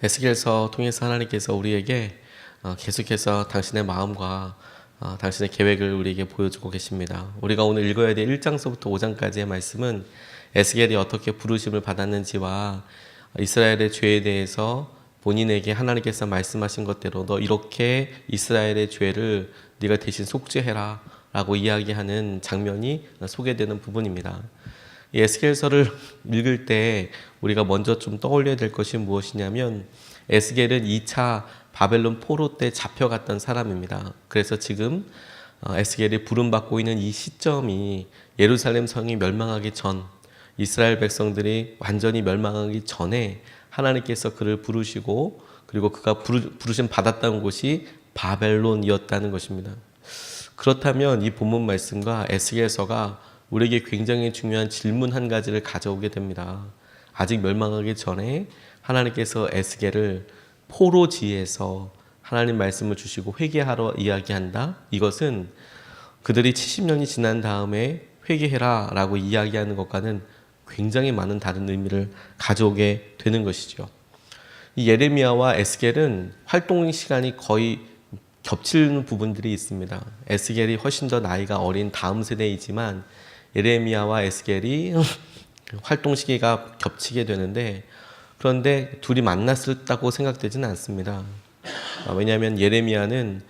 에스겔서 통해서 하나님께서 우리에게 계속해서 당신의 마음과 당신의 계획을 우리에게 보여주고 계십니다. 우리가 오늘 읽어야 될 1장서부터 5장까지의 말씀은 에스겔이 어떻게 부르심을 받았는지와 이스라엘의 죄에 대해서 본인에게 하나님께서 말씀하신 것대로 너 이렇게 이스라엘의 죄를 네가 대신 속죄해라 라고 이야기하는 장면이 소개되는 부분입니다. 이 에스겔서를 읽을 때 우리가 먼저 좀 떠올려야 될 것이 무엇이냐면 에스겔은 2차 바벨론 포로 때 잡혀갔던 사람입니다. 그래서 지금 에스겔이 부름받고 있는 이 시점이 예루살렘 성이 멸망하기 전, 이스라엘 백성들이 완전히 멸망하기 전에 하나님께서 그를 부르시고 그리고 그가 부르심 받았던 곳이 바벨론이었다는 것입니다. 그렇다면 이 본문 말씀과 에스겔서가 우리에게 굉장히 중요한 질문 한 가지를 가져오게 됩니다. 아직 멸망하기 전에 하나님께서 에스겔을 포로지에서 하나님 말씀을 주시고 회개하러 이야기한다. 이것은 그들이 70년이 지난 다음에 회개해라 라고 이야기하는 것과는 굉장히 많은 다른 의미를 가져오게 되는 것이죠. 이 예레미야와 에스겔은 활동 시간이 거의 겹치는 부분들이 있습니다. 에스겔이 훨씬 더 나이가 어린 다음 세대이지만 예레미야와 에스겔이 활동 시기가 겹치게 되는데 그런데 둘이 만났었다고 생각되지는 않습니다. 왜냐하면 예레미야는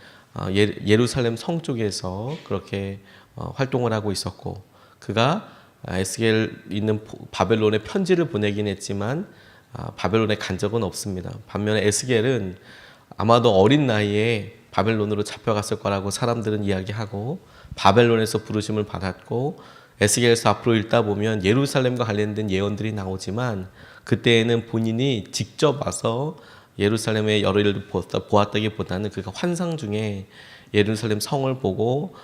예루살렘 성 쪽에서 그렇게 활동을 하고 있었고 그가 에스겔 있는 바벨론에 편지를 보내긴 했지만 바벨론에 간 적은 없습니다. 반면에 에스겔은 아마도 어린 나이에 바벨론으로 잡혀갔을 거라고 사람들은 이야기하고 바벨론에서 부르심을 받았고 에스겔서 앞으로 읽다 보면 예루살렘과 관련된 예언들이 나오지만 그때에는 본인이 직접 와서 예루살렘의 여러 일을 보았다기보다는 그가 환상 중에 예루살렘 성을 보고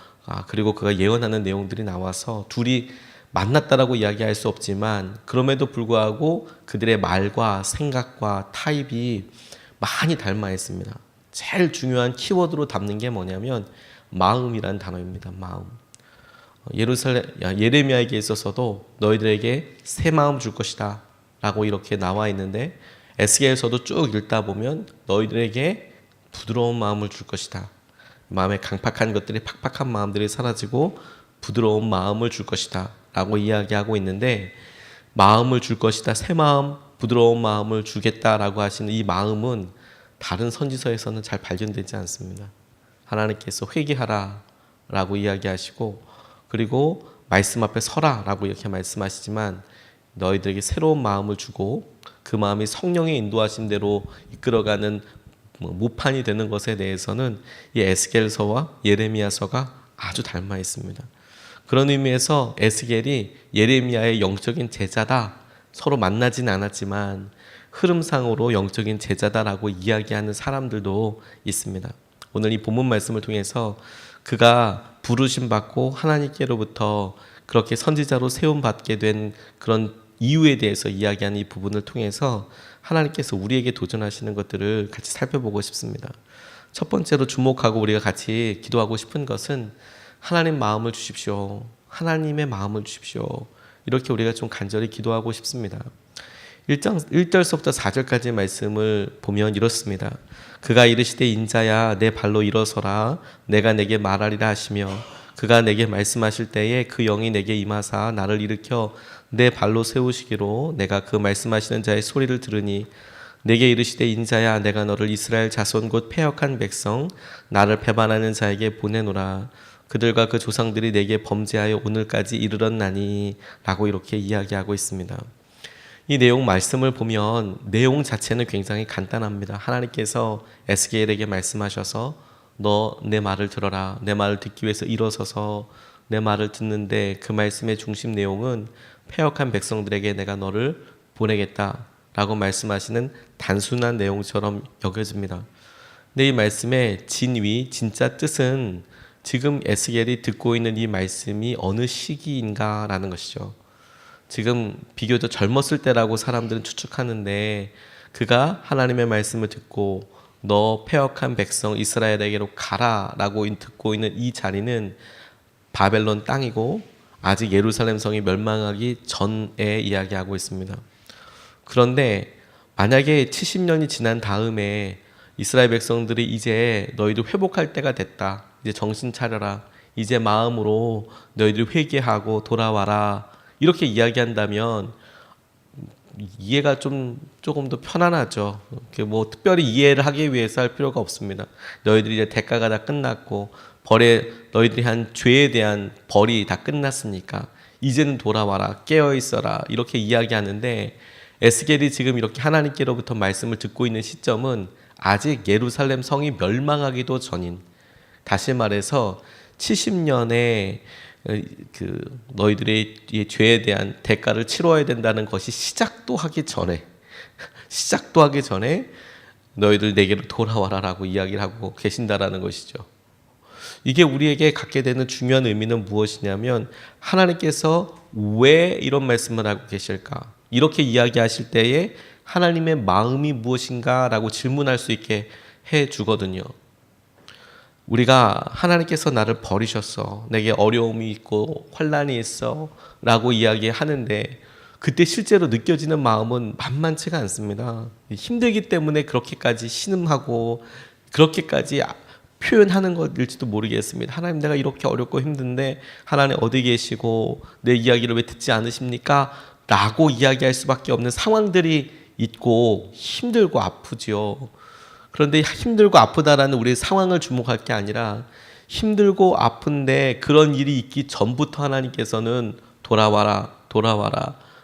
그리고 그가 예언하는 내용들이 나와서 둘이 만났다라고 이야기할 수 없지만 그럼에도 불구하고 그들의 말과 생각과 타입이 많이 닮아 있습니다. 제일 중요한 키워드로 담는 게 뭐냐면 마음이라는 단어입니다. 마음. 예레미야에게 있어서도 너희들에게 새 마음 줄 것이다 라고 이렇게 나와 있는데 에스겔서도 쭉 읽다 보면 너희들에게 부드러운 마음을 줄 것이다. 마음에 강팍한 것들이 팍팍한 마음들이 사라지고 부드러운 마음을 줄 것이다 라고 이야기하고 있는데 마음을 줄 것이다. 새 마음, 부드러운 마음을 주겠다라고 하시는 이 마음은 다른 선지서에서는 잘 발견되지 않습니다. 하나님께서 회개하라 라고 이야기하시고 그리고 말씀 앞에 서라 라고 이렇게 말씀하시지만 너희들에게 새로운 마음을 주고 그 마음이 성령의 인도하신 대로 이끌어가는 모판이 되는 것에 대해서는 이 에스겔서와 예레미야서가 아주 닮아 있습니다. 그런 의미에서 에스겔이 예레미야의 영적인 제자다. 서로 만나진 않았지만 흐름상으로 영적인 제자다라고 이야기하는 사람들도 있습니다. 오늘 이 본문 말씀을 통해서 그가 부르심 받고 하나님께로부터 그렇게 선지자로 세움 받게 된 그런 이유에 대해서 이야기하는 이 부분을 통해서 하나님께서 우리에게 도전하시는 것들을 같이 살펴보고 싶습니다. 첫 번째로 주목하고 우리가 같이 기도하고 싶은 것은 하나님 마음을 주십시오. 하나님의 마음을 주십시오. 이렇게 우리가 좀 간절히 기도하고 싶습니다. 1절서부터 4절까지의 말씀을 보면 이렇습니다. 그가 이르시되 인자야 내 발로 일어서라 내가 내게 말하리라 하시며 그가 내게 말씀하실 때에 그 영이 내게 임하사 나를 일으켜 내 발로 세우시기로 내가 그 말씀하시는 자의 소리를 들으니 내게 이르시되 인자야 내가 너를 이스라엘 자손 곧 패역한 백성 나를 배반하는 자에게 보내노라 그들과 그 조상들이 내게 범죄하여 오늘까지 이르렀나니 라고 이렇게 이야기하고 있습니다. 이 내용 말씀을 보면 내용 자체는 굉장히 간단합니다. 하나님께서 에스겔에게 말씀하셔서 너 내 말을 들어라. 내 말을 듣기 위해서 일어서서 내 말을 듣는데 그 말씀의 중심 내용은 패역한 백성들에게 내가 너를 보내겠다라고 말씀하시는 단순한 내용처럼 여겨집니다. 근데 이 말씀의 진위, 진짜 뜻은 지금 에스겔이 듣고 있는 이 말씀이 어느 시기인가라는 것이죠. 지금 비교적 젊었을 때라고 사람들은 추측하는데 그가 하나님의 말씀을 듣고 너 패역한 백성 이스라엘에게로 가라라고 듣고 있는 이 자리는 바벨론 땅이고 아직 예루살렘 성이 멸망하기 전에 이야기하고 있습니다. 그런데 만약에 70년이 지난 다음에 이스라엘 백성들이 이제 너희들 회복할 때가 됐다. 이제 정신 차려라. 이제 마음으로 너희들 회개하고 돌아와라. 이렇게 이야기한다면 이해가 조금 더 편안하죠. 뭐 특별히 이해를 하기 위해서 할 필요가 없습니다. 너희들이 이제 대가가 다 끝났고 너희들이 한 죄에 대한 벌이 다 끝났으니까 이제는 돌아와라. 깨어 있어라. 이렇게 이야기하는데 에스겔이 지금 이렇게 하나님께로부터 말씀을 듣고 있는 시점은 아직 예루살렘 성이 멸망하기도 전인, 다시 말해서 70년에 너희들의 이 죄에 대한 대가를 치러야 된다는 것이 시작도 하기 전에 너희들 내게로 돌아와라라고 이야기를 하고 계신다라는 것이죠. 이게 우리에게 갖게 되는 중요한 의미는 무엇이냐면 하나님께서 왜 이런 말씀을 하고 계실까? 이렇게 이야기하실 때에 하나님의 마음이 무엇인가라고 질문할 수 있게 해 주거든요. 우리가 하나님께서 나를 버리셨어. 내게 어려움이 있고 환난이 있어. 라고 이야기하는데 그때 실제로 느껴지는 마음은 만만치가 않습니다. 힘들기 때문에 그렇게까지 신음하고 그렇게까지 표현하는 것일지도 모르겠습니다. 하나님, 내가 이렇게 어렵고 힘든데 하나님 어디 계시고 내 이야기를 왜 듣지 않으십니까? 라고 이야기할 수밖에 없는 상황들이 있고 힘들고 아프지요. 그런데 힘들고 아프다라는 우리의 상황을 주목할 게 아니라 힘들고 아픈데 그런 일이 있기 전부터 하나님께서는 돌아와라.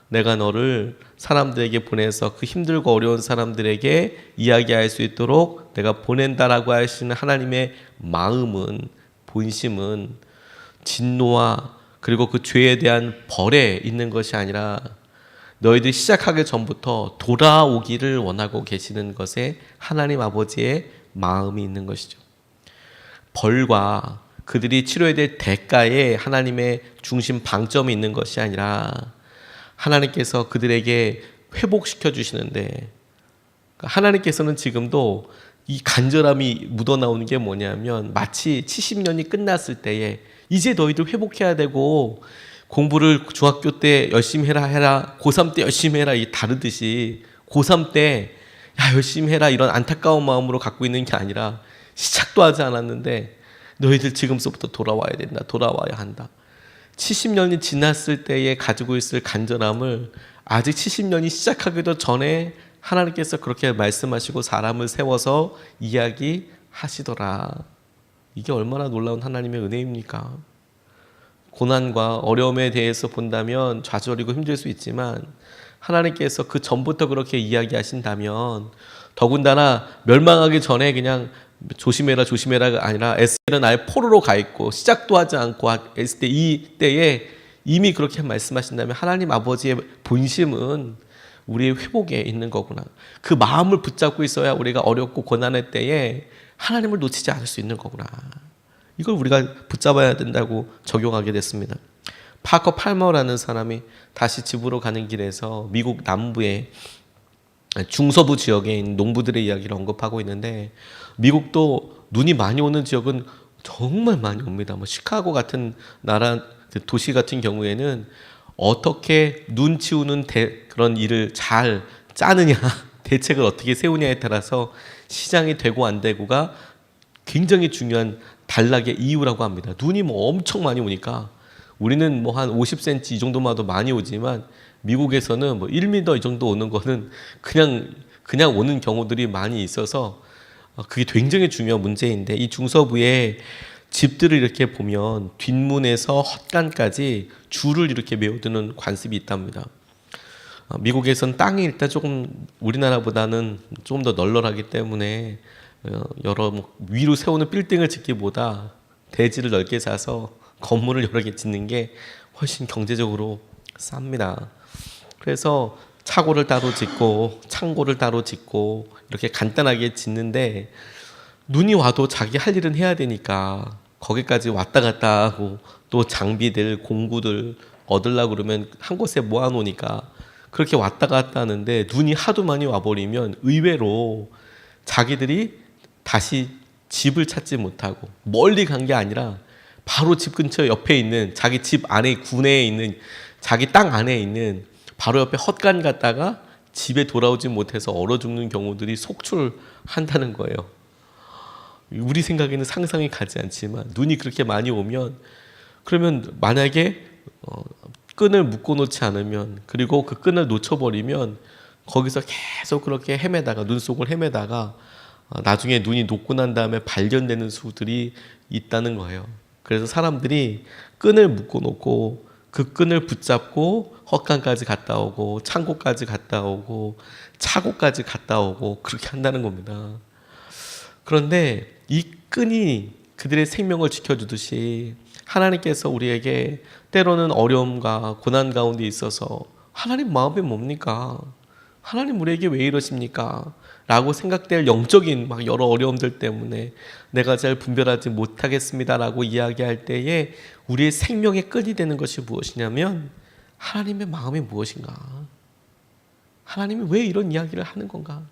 내가 너를 사람들에게 보내서 그 힘들고 어려운 사람들에게 이야기할 수 있도록 내가 보낸다라고 하시는 하나님의 마음은, 본심은 진노와 그리고 그 죄에 대한 벌에 있는 것이 아니라 너희들이 시작하기 전부터 돌아오기를 원하고 계시는 것에 하나님 아버지의 마음이 있는 것이죠. 벌과 그들이 치러야 될 대가에 하나님의 중심 방점이 있는 것이 아니라 하나님께서 그들에게 회복시켜 주시는데, 하나님께서는 지금도 이 간절함이 묻어나오는 게 뭐냐면 마치 70년이 끝났을 때에 이제 너희들 회복해야 되고 공부를 중학교 때 열심히 해라 고3 때 열심히 해라 이 다르듯이 고3 때 야 열심히 해라 이런 안타까운 마음으로 갖고 있는 게 아니라 시작도 하지 않았는데 너희들 지금서부터 돌아와야 된다. 돌아와야 한다. 70년이 지났을 때에 가지고 있을 간절함을 아직 70년이 시작하기도 전에 하나님께서 그렇게 말씀하시고 사람을 세워서 이야기하시더라. 이게 얼마나 놀라운 하나님의 은혜입니까? 고난과 어려움에 대해서 본다면 좌절이고 힘들 수 있지만 하나님께서 그 전부터 그렇게 이야기하신다면 더군다나 멸망하기 전에 그냥 조심해라가 아니라 에스겔은 아예 포로로 가 있고 시작도 하지 않고 했을 때 이때에 이미 그렇게 말씀하신다면 하나님 아버지의 본심은 우리의 회복에 있는 거구나. 그 마음을 붙잡고 있어야 우리가 어렵고 고난의 때에 하나님을 놓치지 않을 수 있는 거구나. 이걸 우리가 붙잡아야 된다고 적용하게 됐습니다. 파커 팔머라는 사람이 다시 집으로 가는 길에서 미국 남부의 중서부 지역에 있는 농부들의 이야기를 언급하고 있는데, 미국도 눈이 많이 오는 지역은 정말 많이 옵니다. 뭐 시카고 같은 나라 도시 같은 경우에는 어떻게 눈 치우는 그런 일을 잘 짜느냐, 대책을 어떻게 세우냐에 따라서 시장이 되고 안 되고가 굉장히 중요한 단락의 이유라고 합니다. 눈이 뭐 엄청 많이 오니까 우리는 뭐 한 50cm 이 정도만 도 많이 오지만 미국에서는 뭐 1m 이 정도 오는 거는 그냥 오는 경우들이 많이 있어서 그게 굉장히 중요한 문제인데, 이 중서부에 집들을 이렇게 보면 뒷문에서 헛간까지 줄을 이렇게 메워두는 관습이 있답니다. 미국에서는 땅이 일단 조금 우리나라보다는 조금 더 널널하기 때문에 여러 위로 세우는 빌딩을 짓기보다 대지를 넓게 사서 건물을 여러 개 짓는 게 훨씬 경제적으로 쌉니다. 그래서 차고를 따로 짓고 창고를 따로 짓고 이렇게 간단하게 짓는데, 눈이 와도 자기 할 일은 해야 되니까 거기까지 왔다 갔다 하고 또 장비들 공구들 얻으려고 그러면 한 곳에 모아놓으니까 그렇게 왔다 갔다 하는데, 눈이 하도 많이 와버리면 의외로 자기들이 다시 집을 찾지 못하고 멀리 간 게 아니라 바로 집 근처 옆에 있는 자기 집 안에 구내에 있는 자기 땅 안에 있는 바로 옆에 헛간 갔다가 집에 돌아오지 못해서 얼어 죽는 경우들이 속출한다는 거예요. 우리 생각에는 상상이 가지 않지만 눈이 그렇게 많이 오면, 그러면 만약에 끈을 묶어 놓지 않으면, 그리고 그 끈을 놓쳐버리면 거기서 계속 그렇게 헤매다가, 눈 속을 헤매다가 나중에 눈이 녹고 난 다음에 발견되는 수들이 있다는 거예요. 그래서 사람들이 끈을 묶어 놓고 그 끈을 붙잡고 헛간까지 갔다 오고 창고까지 갔다 오고 차고까지 갔다 오고 그렇게 한다는 겁니다. 그런데 이 끈이 그들의 생명을 지켜주듯이 하나님께서 우리에게 때로는 어려움과 고난 가운데 있어서 하나님 마음이 뭡니까? 하나님 우리에게 왜 이러십니까? 라고 생각될 영적인 막 여러 어려움들 때문에 내가 잘 분별하지 못하겠습니다 라고 이야기할 때에 우리의 생명의 끈이 되는 것이 무엇이냐면 하나님의 마음이 무엇인가? 하나님이 왜 이런 이야기를 하는 건가?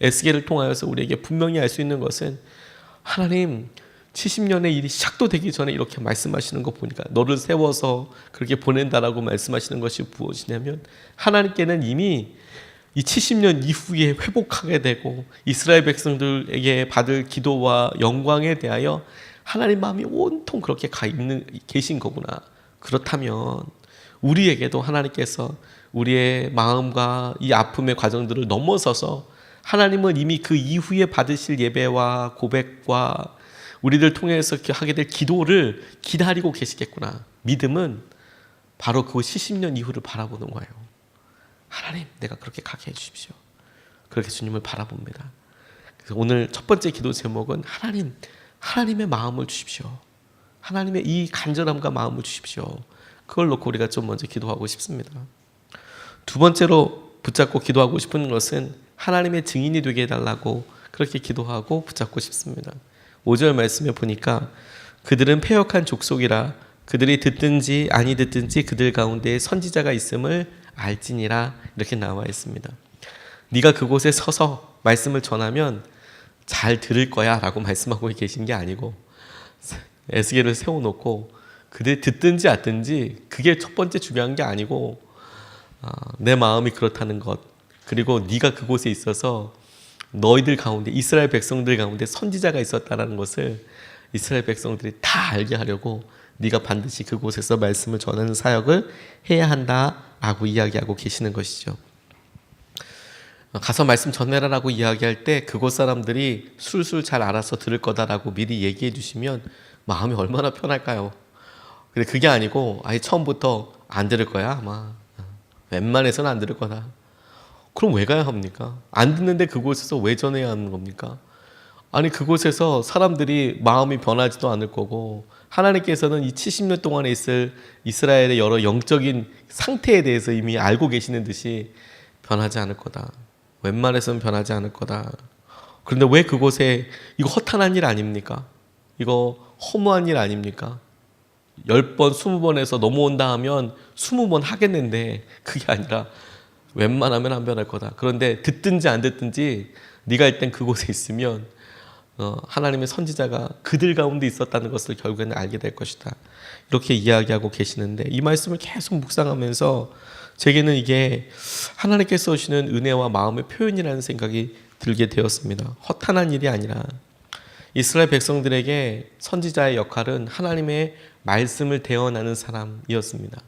에스겔을 통하여서 우리에게 분명히 알 수 있는 것은 하나님 70년의 일이 시작도 되기 전에 이렇게 말씀하시는 거 보니까 너를 세워서 그렇게 보낸다라고 말씀하시는 것이 무엇이냐면 하나님께는 이미 이 70년 이후에 회복하게 되고 이스라엘 백성들에게 받을 기도와 영광에 대하여 하나님 마음이 온통 그렇게 계신 거구나. 그렇다면 우리에게도 하나님께서 우리의 마음과 이 아픔의 과정들을 넘어서서 하나님은 이미 그 이후에 받으실 예배와 고백과 우리들 통해서 하게 될 기도를 기다리고 계시겠구나. 믿음은 바로 그 70년 이후를 바라보는 거예요. 하나님, 내가 그렇게 가게 해주십시오. 그렇게 주님을 바라봅니다. 그래서 오늘 첫 번째 기도 제목은 하나님, 하나님의 마음을 주십시오. 하나님의 이 간절함과 마음을 주십시오. 그걸 놓고 우리가 좀 먼저 기도하고 싶습니다. 두 번째로 붙잡고 기도하고 싶은 것은 하나님의 증인이 되게 해달라고 그렇게 기도하고 붙잡고 싶습니다. 5절 말씀에 보니까 그들은 패역한 족속이라 그들이 듣든지 아니 듣든지 그들 가운데 선지자가 있음을 알지니라 이렇게 나와 있습니다. 네가 그곳에 서서 말씀을 전하면 잘 들을 거야 라고 말씀하고 계신 게 아니고 에스겔을 세워놓고 그들 듣든지 안 듣든지 그게 첫 번째 중요한 게 아니고 내 마음이 그렇다는 것, 그리고 네가 그곳에 있어서 너희들 가운데 이스라엘 백성들 가운데 선지자가 있었다는 것을 이스라엘 백성들이 다 알게 하려고 네가 반드시 그곳에서 말씀을 전하는 사역을 해야 한다라고 이야기하고 계시는 것이죠. 가서 말씀 전해라라고 이야기할 때 그곳 사람들이 술술 잘 알아서 들을 거다라고 미리 얘기해 주시면 마음이 얼마나 편할까요? 근데 그게 아니고 아예 처음부터 안 들을 거야 아마, 웬만해서는 안 들을 거다. 그럼 왜 가야 합니까? 안 듣는데 그곳에서 왜 전해야 하는 겁니까? 아니 그곳에서 사람들이 마음이 변하지도 않을 거고 하나님께서는 이 70년 동안에 있을 이스라엘의 여러 영적인 상태에 대해서 이미 알고 계시는 듯이 변하지 않을 거다. 웬만해서는 변하지 않을 거다. 그런데 왜 그곳에, 이거 허탄한 일 아닙니까? 이거 허무한 일 아닙니까? 10번, 20번에서 넘어온다 하면 20번 하겠는데 그게 아니라 웬만하면 안 변할 거다. 그런데 듣든지 안 듣든지 네가 일단 그곳에 있으면 하나님의 선지자가 그들 가운데 있었다는 것을 결국에는 알게 될 것이다. 이렇게 이야기하고 계시는데 이 말씀을 계속 묵상하면서 제게는 이게 하나님께서 주시는 은혜와 마음의 표현이라는 생각이 들게 되었습니다. 허탄한 일이 아니라 이스라엘 백성들에게 선지자의 역할은 하나님의 말씀을 대언하는 사람이었습니다.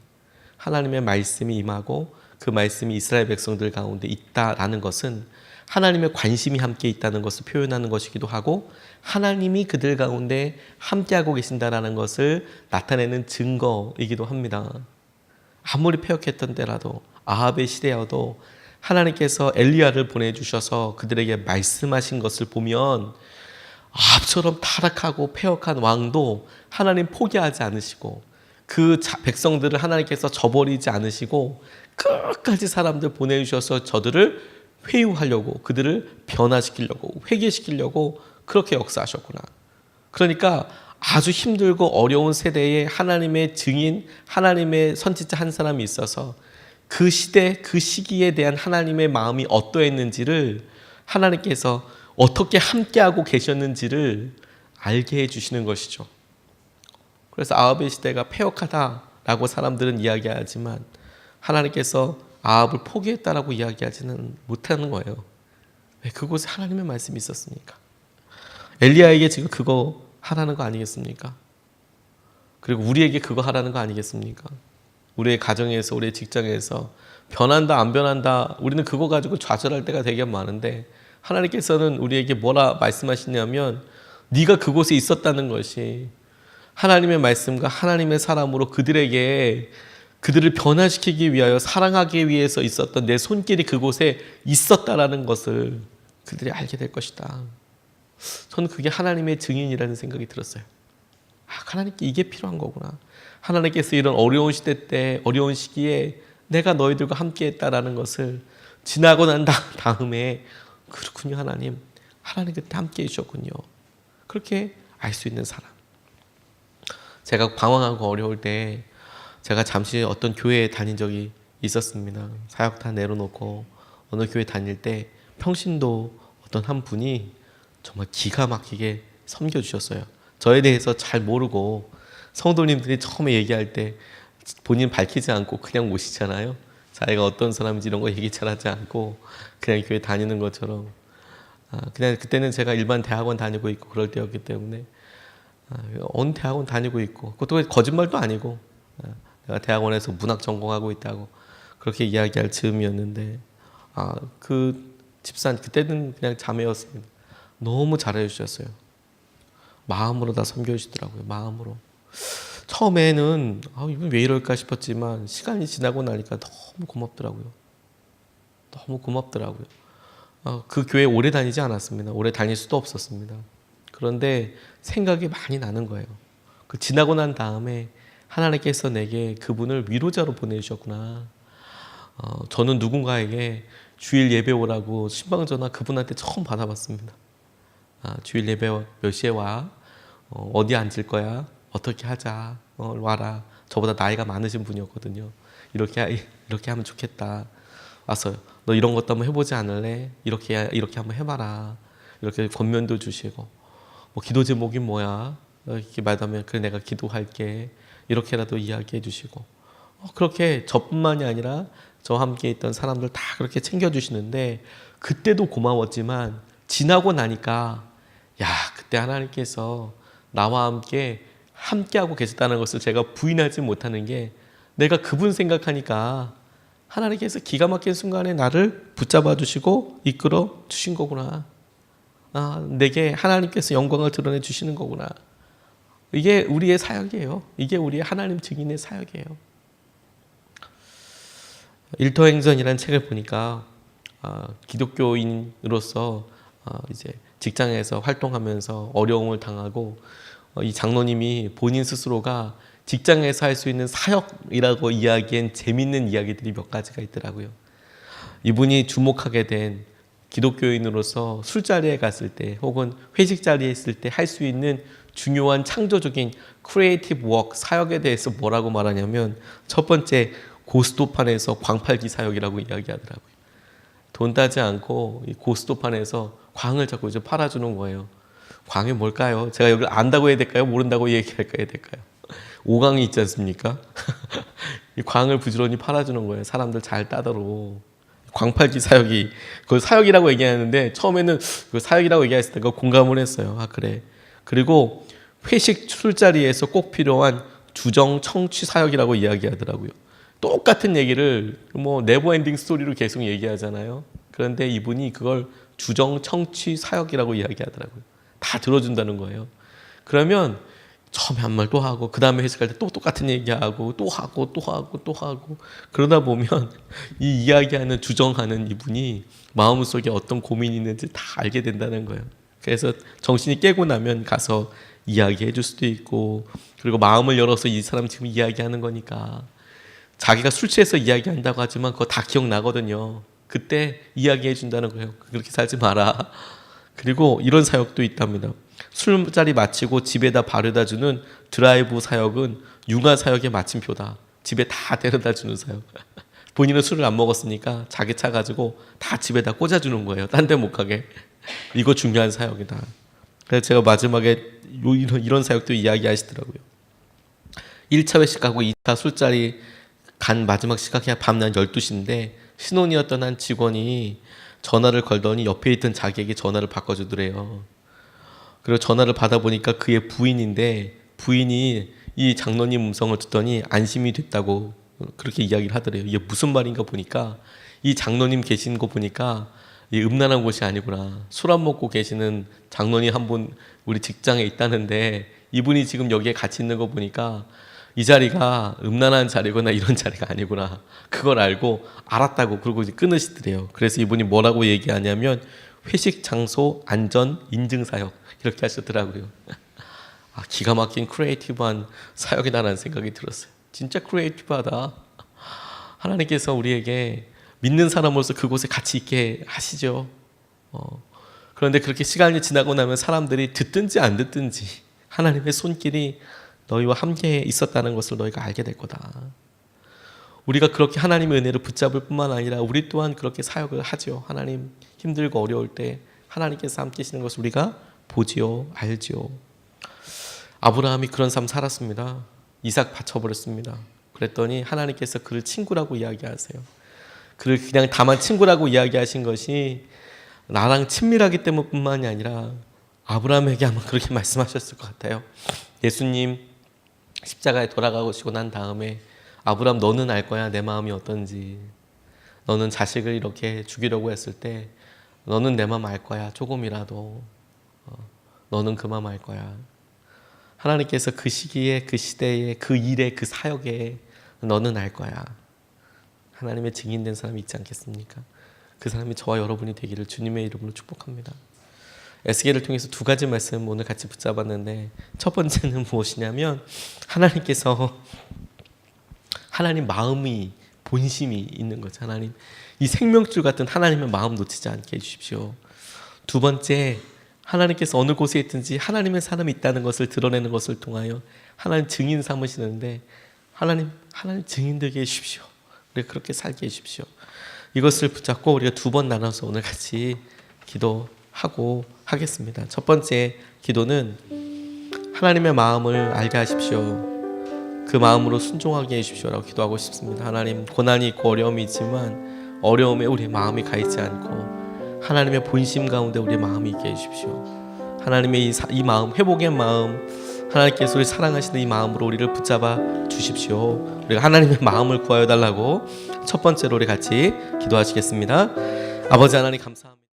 하나님의 말씀이 임하고 그 말씀이 이스라엘 백성들 가운데 있다라는 것은 하나님의 관심이 함께 있다는 것을 표현하는 것이기도 하고 하나님이 그들 가운데 함께하고 계신다라는 것을 나타내는 증거이기도 합니다. 아무리 패역했던 때라도 아합의 시대여도 하나님께서 엘리야를 보내주셔서 그들에게 말씀하신 것을 보면 아합처럼 타락하고 패역한 왕도 하나님 포기하지 않으시고 그 백성들을 하나님께서 저버리지 않으시고 끝까지 사람들 보내주셔서 저들을 회유하려고, 그들을 변화시키려고, 회개시키려고 그렇게 역사하셨구나. 그러니까 아주 힘들고 어려운 세대에 하나님의 증인, 하나님의 선지자 한 사람이 있어서 그 시대, 그 시기에 대한 하나님의 마음이 어떠했는지를 하나님께서 어떻게 함께하고 계셨는지를 알게 해주시는 것이죠. 그래서 아합의 시대가 패역하다라고 사람들은 이야기하지만 하나님께서 아합을 포기했다라고 이야기하지는 못하는 거예요. 왜? 그곳에 하나님의 말씀이 있었으니까. 엘리야에게 지금 그거 하라는 거 아니겠습니까? 그리고 우리에게 그거 하라는 거 아니겠습니까? 우리의 가정에서, 우리의 직장에서 변한다 안 변한다, 우리는 그거 가지고 좌절할 때가 되게 많은데, 하나님께서는 우리에게 뭐라 말씀하시냐면, 네가 그곳에 있었다는 것이 하나님의 말씀과 하나님의 사람으로 그들을 변화시키기 위하여, 사랑하기 위해서 있었던 내 손길이 그곳에 있었다라는 것을 그들이 알게 될 것이다. 저는 그게 하나님의 증인이라는 생각이 들었어요. 하나님께 이게 필요한 거구나. 하나님께서 이런 어려운 시대 때, 어려운 시기에 내가 너희들과 함께 했다라는 것을 지나고 난 다음에, 그렇군요, 하나님 그때 함께 해주셨군요. 그렇게 알 수 있는 사람. 제가 방황하고 어려울 때 제가 잠시 어떤 교회에 다닌 적이 있었습니다. 사역 다 내려놓고 어느 교회 다닐 때 평신도 어떤 한 분이 정말 기가 막히게 섬겨주셨어요. 저에 대해서 잘 모르고, 성도님들이 처음에 얘기할 때 본인 밝히지 않고 그냥 오시잖아요. 자기가 어떤 사람인지 이런 거 얘기 잘 하지 않고 그냥 교회 다니는 것처럼. 그냥 그때는 제가 일반 대학원 다니고 있고 그럴 때였기 때문에, 어느 대학원 다니고 있고, 그것도 거짓말도 아니고, 내가 대학원에서 문학 전공하고 있다고 그렇게 이야기할 즈음이었는데, 그 집사님, 그때는 그냥 자매였습니다. 너무 잘해 주셨어요. 마음으로 다 섬겨주시더라고요. 마음으로. 처음에는 이분 왜 이럴까 싶었지만, 시간이 지나고 나니까 너무 고맙더라고요. 너무 고맙더라고요. 그 교회 오래 다니지 않았습니다. 오래 다닐 수도 없었습니다. 그런데 생각이 많이 나는 거예요. 그 지나고 난 다음에 하나님께서 내게 그분을 위로자로 보내주셨구나. 저는 누군가에게 주일 예배 오라고 신방전화 그분한테 처음 받아봤습니다. 주일 예배 몇 시에 와? 어디 앉을 거야? 어떻게 하자? 와라. 저보다 나이가 많으신 분이었거든요. 이렇게 하면 좋겠다. 와서 너 이런 것도 한번 해보지 않을래? 이렇게 한번 해봐라. 이렇게 권면도 주시고, 기도 제목이 뭐야? 이렇게 말하면 그래 내가 기도할게. 이렇게라도 이야기해 주시고, 그렇게 저뿐만이 아니라 저와 함께 있던 사람들 다 그렇게 챙겨주시는데, 그때도 고마웠지만 지나고 나니까, 그때 하나님께서 나와 함께하고 계셨다는 것을 제가 부인하지 못하는 게, 내가 그분 생각하니까 하나님께서 기가 막힌 순간에 나를 붙잡아 주시고 이끌어 주신 거구나. 내게 하나님께서 영광을 드러내 주시는 거구나. 이게 우리의 사역이에요. 이게 우리의 하나님 증인의 사역이에요. 일터행전이라는 책을 보니까, 기독교인으로서 이제 직장에서 활동하면서 어려움을 당하고, 이 장로님이 본인 스스로가 직장에서 할 수 있는 사역이라고 이야기한 재밌는 이야기들이 몇 가지가 있더라고요. 이분이 주목하게 된 기독교인으로서 술자리에 갔을 때, 혹은 회식 자리에 있을 때 할 수 있는 중요한 창조적인 크리에이티브 워크, 사역에 대해서 뭐라고 말하냐면, 첫 번째, 고스톱판에서 광팔기 사역이라고 이야기하더라고요. 돈 따지 않고 이 고스톱판에서 광을 자꾸 이제 팔아주는 거예요. 광이 뭘까요? 제가 여기를 안다고 해야 될까요? 모른다고 얘기할까 해야 될까요? 오광이 있지 않습니까? 이 광을 부지런히 팔아주는 거예요. 사람들 잘 따도록. 광팔기 사역이, 그걸 사역이라고 얘기하는데, 처음에는 그 사역이라고 얘기했을 때 공감을 했어요. 그래. 그리고 회식 술자리에서 꼭 필요한 주정 청취 사역이라고 이야기하더라고요. 똑같은 얘기를 네버엔딩 스토리로 계속 얘기하잖아요. 그런데 이분이 그걸 주정 청취 사역이라고 이야기하더라고요. 다 들어준다는 거예요. 그러면 처음에 한 말 또 하고, 그 다음에 회식할 때 또 똑같은 얘기하고, 또 하고, 또 하고, 또 하고, 그러다 보면 이 이야기하는, 주정하는 이분이 마음속에 어떤 고민이 있는지 다 알게 된다는 거예요. 그래서 정신이 깨고 나면 가서 이야기해 줄 수도 있고, 그리고 마음을 열어서 이 사람 지금 이야기하는 거니까, 자기가 술 취해서 이야기한다고 하지만 그거 다 기억나거든요. 그때 이야기해 준다는 거예요. 그렇게 살지 마라. 그리고 이런 사역도 있답니다. 술자리 마치고 집에다 바래다 주는 드라이브 사역은 융화 사역의 마침표다. 집에 다 데려다 주는 사역. 본인은 술을 안 먹었으니까 자기 차 가지고 다 집에다 꽂아주는 거예요. 딴 데 못 가게. 이거 중요한 사역이다. 그래서 제가 마지막에 이런 사역도 이야기하시더라고요. 1차 회식 가고 2차 술자리 간 마지막 시각이 밤낮 12시인데 신혼이었던 한 직원이 전화를 걸더니 옆에 있던 자기에게 전화를 바꿔주더래요. 그리고 전화를 받아보니까 그의 부인인데 부인이 이 장로님 음성을 듣더니 안심이 됐다고 그렇게 이야기를 하더래요. 이게 무슨 말인가 보니까 이 장로님 계신 거 보니까 이 음란한 곳이 아니구나. 술 안 먹고 계시는 장로님 한 분 우리 직장에 있다는데 이분이 지금 여기에 같이 있는 거 보니까 이 자리가 음란한 자리거나 이런 자리가 아니구나. 그걸 알고 알았다고 그러고 이제 끊으시더래요. 그래서 이분이 뭐라고 얘기하냐면 회식 장소 안전 인증 사역 이렇게 하셨더라고요. 아, 기가 막힌 크리에이티브한 사역이다라는 생각이 들었어요. 진짜 크리에이티브하다. 하나님께서 우리에게 믿는 사람으로서 그곳에 같이 있게 하시죠. 그런데 그렇게 시간이 지나고 나면 사람들이 듣든지 안 듣든지 하나님의 손길이 너희와 함께 있었다는 것을 너희가 알게 될 거다. 우리가 그렇게 하나님의 은혜를 붙잡을 뿐만 아니라 우리 또한 그렇게 사역을 하죠. 하나님 힘들고 어려울 때 하나님께서 함께 계시는 것을 우리가 보지요, 알지요. 아브라함이 그런 삶 살았습니다. 이삭 바쳐버렸습니다. 그랬더니 하나님께서 그를 친구라고 이야기하세요. 그를 그냥 다만 친구라고 이야기하신 것이 나랑 친밀하기 때문뿐만이 아니라 아브라함에게 아마 그렇게 말씀하셨을 것 같아요. 예수님 십자가에 돌아가시고 난 다음에 아브라함 너는 알 거야 내 마음이 어떤지. 너는 자식을 이렇게 죽이려고 했을 때 너는 내 마음 알 거야 조금이라도. 너는 그 마음 알 거야. 하나님께서 그 시기에 그 시대에 그 일에 그 사역에 너는 알 거야. 하나님의 증인된 사람이 있지 않겠습니까? 그 사람이 저와 여러분이 되기를 주님의 이름으로 축복합니다. 에스겔을 통해서 두 가지 말씀 오늘 같이 붙잡았는데 첫 번째는 무엇이냐면 하나님께서 하나님 마음이 본심이 있는 거죠. 하나님 이 생명줄 같은 하나님의 마음 놓치지 않게 해주십시오. 두 번째 하나님께서 어느 곳에 있든지 하나님의 사람이 있다는 것을 드러내는 것을 통하여 하나님 증인 삼으시는데 하나님 증인 되게 해주십시오. 우리가 그렇게 살게 해주십시오. 이것을 붙잡고 우리가 두 번 나눠서 오늘 같이 기도하고 하겠습니다. 첫 번째 기도는 하나님의 마음을 알게 하십시오. 그 마음으로 순종하게 해주십시오라고 기도하고 싶습니다. 하나님 고난이 있고 어려움이 있지만 어려움에 우리의 마음이 가 있지 않고 하나님의 본심 가운데 우리의 마음이 있게 해주십시오. 하나님의 이 마음, 회복의 마음, 하나님께서 우리 사랑하시는 이 마음으로 우리를 붙잡아 주십시오. 우리가 하나님의 마음을 구하여 달라고 첫 번째로 우리 같이 기도하시겠습니다. 아버지 하나님 감사합니다.